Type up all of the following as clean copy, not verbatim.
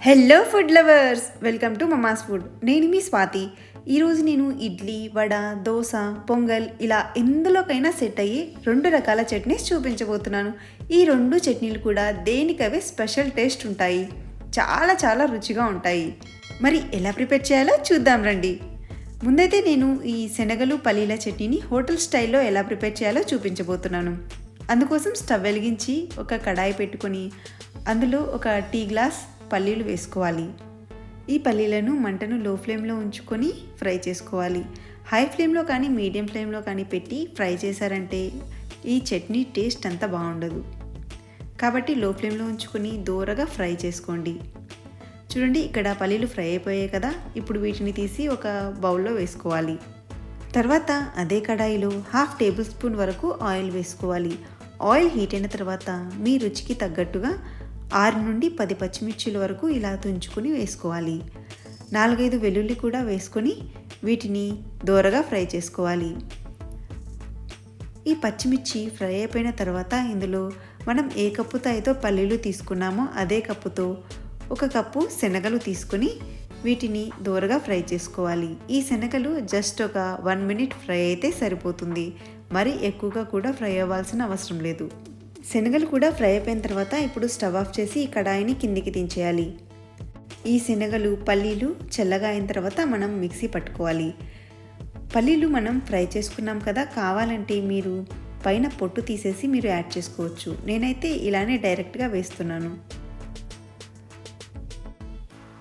Hello food lovers, welcome to Mama's food. నేను మీ స్వాతి. ఈరోజు నేను ఇడ్లీ, వడ, దోశ, పొంగల్ ఇలా ఎందులోకైనా సెట్ అయ్యి 2 రకాల చట్నీస్ చూపించబోతున్నాను. ఈ 2 చట్నీలు కూడా దేనికవే స్పెషల్ టేస్ట్ ఉంటాయి. చాలా చాలా రుచిగా ఉంటాయి. మరి ఎలా ప్రిపేర్ చేయాలో చూద్దాం రండి. ముందైతే నేను ఈ శనగలు పల్లీల చట్నీని హోటల్ స్టైల్లో ఎలా ప్రిపేర్ చేయాలో చూపించబోతున్నాను. అందుకోసం స్టవ్ వెలిగించి ఒక కడాయి పెట్టుకొని అందులో ఒక టీ గ్లాస్ పల్లీలు వేసుకోవాలి. ఈ పల్లీలను మంటను లో ఫ్లేమ్లో ఉంచుకొని ఫ్రై చేసుకోవాలి. హై ఫ్లేమ్లో కానీ మీడియం ఫ్లేమ్లో కానీ పెట్టి ఫ్రై చేశారంటే ఈ చట్నీ టేస్ట్ అంత బాగుండదు. కాబట్టి లో ఫ్లేమ్లో ఉంచుకొని దూరగా ఫ్రై చేసుకోండి. చూడండి, ఇక్కడ పల్లీలు ఫ్రై అయిపోయాయి కదా. ఇప్పుడు వీటిని తీసి ఒక బౌల్లో వేసుకోవాలి. తర్వాత అదే కడాయిలో 1/2 టేబుల్ స్పూన్ వరకు ఆయిల్ వేసుకోవాలి. ఆయిల్ హీట్ అయిన తర్వాత మీ రుచికి తగ్గట్టుగా 6 నుండి 10 పచ్చిమిర్చిల వరకు ఇలా తుంచుకొని వేసుకోవాలి. 4-5 వెల్లుల్లి కూడా వేసుకొని వీటిని దోరగా ఫ్రై చేసుకోవాలి. ఈ పచ్చిమిర్చి ఫ్రై అయిపోయిన తర్వాత ఇందులో మనం ఏ కప్పుతో అయితే పల్లీలు తీసుకున్నామో అదే కప్పుతో 1 కప్పు శనగలు తీసుకొని వీటిని దోరగా ఫ్రై చేసుకోవాలి. ఈ శనగలు జస్ట్ ఒక 1 మినిట్ ఫ్రై అయితే సరిపోతుంది. మరి ఎక్కువగా కూడా ఫ్రై అవ్వాల్సిన అవసరం లేదు. శనగలు కూడా ఫ్రై అయిపోయిన తర్వాత ఇప్పుడు స్టవ్ ఆఫ్ చేసి ఈ కడాయిని కిందికి దించేయాలి. ఈ శనగలు పల్లీలు చల్లగా అయిన తర్వాత మనం మిక్సీ పట్టుకోవాలి. పల్లీలు మనం ఫ్రై చేసుకున్నాం కదా, కావాలంటే మీరు పైన పొట్టు తీసేసి మీరు యాడ్ చేసుకోవచ్చు. నేనైతే ఇలానే డైరెక్ట్గా వేస్తున్నాను.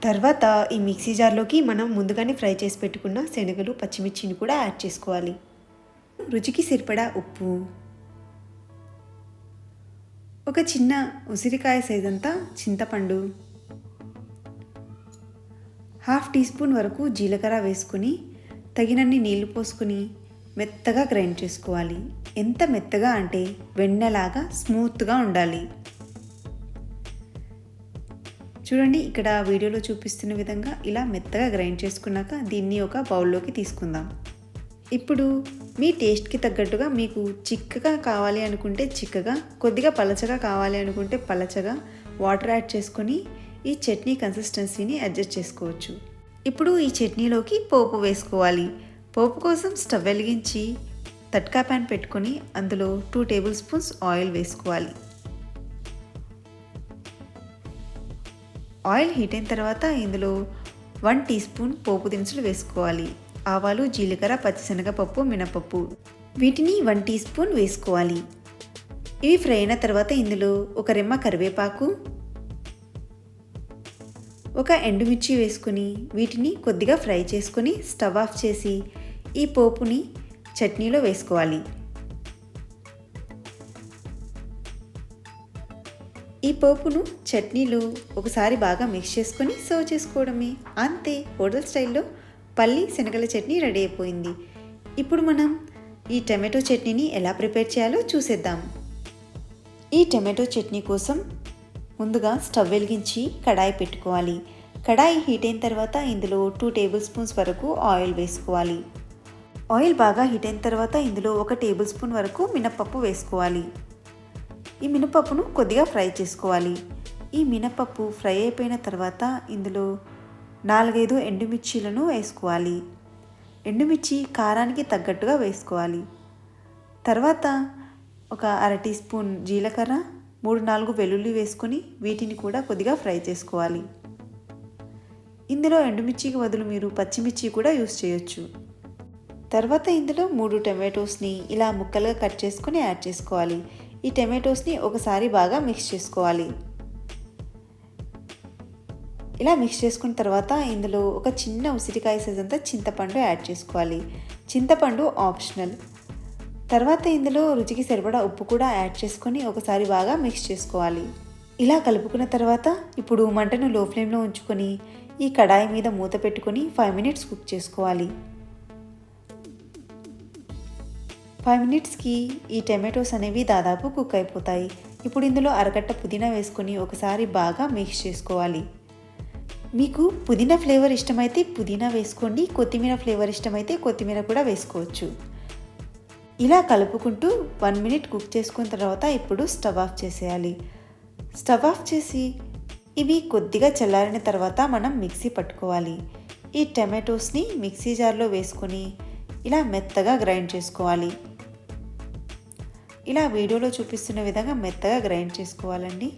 తర్వాత ఈ మిక్సీ జార్లోకి మనం ముందుగానే ఫ్రై చేసి పెట్టుకున్న శనగలు పచ్చిమిర్చిని కూడా యాడ్ చేసుకోవాలి. రుచికి సరిపడా ఉప్పు, ఒక చిన్న ఉసిరికాయ సైజంతా చింతపండు, 1/2 టీ స్పూన్ వరకు జీలకర్ర వేసుకుని తగినన్ని నీళ్లు పోసుకుని మెత్తగా గ్రైండ్ చేసుకోవాలి. ఎంత మెత్తగా అంటే వెన్నలాగా స్మూత్గా ఉండాలి. చూడండి, ఇక్కడ వీడియోలో చూపిస్తున్న విధంగా ఇలా మెత్తగా గ్రైండ్ చేసుకున్నాక దీన్ని ఒక బౌల్లోకి తీసుకుందాం. ఇప్పుడు మీ టేస్ట్కి తగ్గట్టుగా మీకు చిక్కగా కావాలి అనుకుంటే చిక్కగా, కొద్దిగా పలచగా కావాలి అనుకుంటే పలచగా వాటర్ యాడ్ చేసుకొని ఈ చట్నీ కన్సిస్టెన్సీని అడ్జస్ట్ చేసుకోవచ్చు. ఇప్పుడు ఈ చట్నీలోకి పోపు వేసుకోవాలి. పోపు కోసం స్టవ్ వెలిగించి తట్కా ప్యాన్ పెట్టుకొని అందులో 2 టేబుల్ స్పూన్స్ ఆయిల్ వేసుకోవాలి. ఆయిల్ హీట్ అయిన తర్వాత ఇందులో 1 టీ స్పూన్ పోపు దినుసులు వేసుకోవాలి. ఆవాలు, జీలకర్ర, పచ్చిశనగపప్పు, మినపప్పు వీటిని 1 టీ స్పూన్ వేసుకోవాలి. ఇవి ఫ్రై అయిన తర్వాత ఇందులో ఒక రెమ్మ కరివేపాకు, ఒక ఎండుమిర్చి వేసుకుని వీటిని కొద్దిగా ఫ్రై చేసుకుని స్టవ్ ఆఫ్ చేసి ఈ పోపుని చట్నీలో వేసుకోవాలి. ఈ పోపును చట్నీలో ఒకసారి బాగా మిక్స్ చేసుకొని సర్వ్ చేసుకోవడమే. అంతే, హోటల్ స్టైల్లో పల్లి శనగల చట్నీ రెడీ అయిపోయింది. ఇప్పుడు మనం ఈ టమాటో చట్నీని ఎలా ప్రిపేర్ చేయాలో చూసేద్దాం. ఈ టమాటో చట్నీ కోసం ముందుగా స్టవ్ వెలిగించి కడాయి పెట్టుకోవాలి. కడాయి హీట్ అయిన తర్వాత ఇందులో 2 టేబుల్ స్పూన్స్ వరకు ఆయిల్ వేసుకోవాలి. ఆయిల్ బాగా హీట్ అయిన తర్వాత ఇందులో 1 టేబుల్ స్పూన్ వరకు మినపప్పు వేసుకోవాలి. ఈ మినపప్పును కొద్దిగా ఫ్రై చేసుకోవాలి. ఈ మినపప్పు ఫ్రై అయిపోయిన తర్వాత ఇందులో 4-5 ఎండుమిర్చీలను వేసుకోవాలి. ఎండుమిర్చి కారానికి తగ్గట్టుగా వేసుకోవాలి. తర్వాత ఒక 1/2 టీ స్పూన్ జీలకర్ర, 3-4 వెల్లుల్లి వేసుకొని వీటిని కూడా కొద్దిగా ఫ్రై చేసుకోవాలి. ఇందులో ఎండుమిర్చికి బదులు మీరు పచ్చిమిర్చి కూడా యూస్ చేయొచ్చు. తర్వాత ఇందులో 3 టమాటోస్ని ఇలా ముక్కలుగా కట్ చేసుకొని యాడ్ చేసుకోవాలి. ఈ టమాటోస్ని ఒకసారి బాగా మిక్స్ చేసుకోవాలి. ఇలా మిక్స్ చేసుకున్న తర్వాత ఇందులో ఒక చిన్న ఉసిరికాయ సైజ్ అంతా చింతపండు యాడ్ చేసుకోవాలి. చింతపండు ఆప్షనల్. తర్వాత ఇందులో రుచికి సరిపడా ఉప్పు కూడా యాడ్ చేసుకొని ఒకసారి బాగా మిక్స్ చేసుకోవాలి. ఇలా కలుపుకున్న తర్వాత ఇప్పుడు మంటను లో ఫ్లేమ్లో ఉంచుకొని ఈ కడాయి మీద మూత పెట్టుకొని 5 మినిట్స్ కుక్ చేసుకోవాలి. 5 మినిట్స్కి ఈ టమాటోస్ అనేవి దాదాపు కుక్ అయిపోతాయి. ఇప్పుడు ఇందులో అరగట్ట పుదీనా వేసుకొని ఒకసారి బాగా మిక్స్ చేసుకోవాలి. మీకు పుదీనా ఫ్లేవర్ ఇష్టమైతే పుదీనా వేసుకోండి, కొత్తిమీర ఫ్లేవర్ ఇష్టమైతే కొత్తిమీర కూడా వేసుకోవచ్చు. ఇలా కలుపుకుంటూ 1 మినిట్ కుక్ చేసుకున్న తర్వాత ఇప్పుడు స్టవ్ ఆఫ్ చేసేయాలి. స్టవ్ ఆఫ్ చేసి ఇవి కొద్దిగా చల్లారిన తర్వాత మనం మిక్సీ పట్టుకోవాలి. ఈ టమాటోస్ని మిక్సీ జార్లో వేసుకొని ఇలా మెత్తగా గ్రైండ్ చేసుకోవాలి. ఇలా వీడియోలో చూపిస్తున్న విధంగా మెత్తగా గ్రైండ్ చేసుకోవాలండి.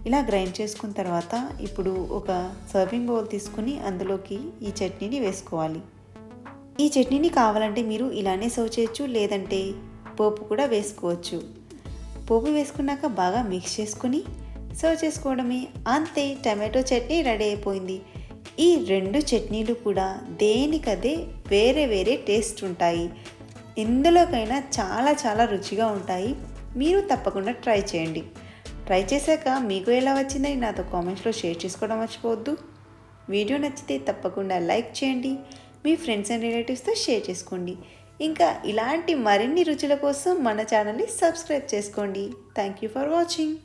ఇలా గ్రైండ్ చేసుకున్న తర్వాత ఇప్పుడు ఒక సర్వింగ్ బౌల్ తీసుకుని అందులోకి ఈ చట్నీని వేసుకోవాలి. ఈ చట్నీని కావాలంటే మీరు ఇలానే సర్వ్ చేయొచ్చు, లేదంటే పోపు కూడా వేసుకోవచ్చు. పోపు వేసుకున్నాక బాగా మిక్స్ చేసుకుని సర్వ్ చేసుకోవడమే. అంతే, టమాటో చట్నీ రెడీ అయిపోయింది. ఈ రెండు చట్నీలు కూడా దేనికదే వేరే వేరే టేస్ట్ ఉంటాయి. ఎందులోకైనా చాలా చాలా రుచిగా ఉంటాయి. మీరు తప్పకుండా ట్రై చేయండి. ట్రై చేశాక మీకు ఎలా వచ్చిందని నాతో కామెంట్స్లో షేర్ చేసుకోవడం మర్చిపోవద్దు. వీడియో నచ్చితే తప్పకుండా లైక్ చేయండి. మీ ఫ్రెండ్స్ అండ్ రిలేటివ్స్తో షేర్ చేసుకోండి. ఇంకా ఇలాంటి మరిన్ని రుచుల కోసం మన ఛానల్ని సబ్స్క్రైబ్ చేసుకోండి. Thank you for watching.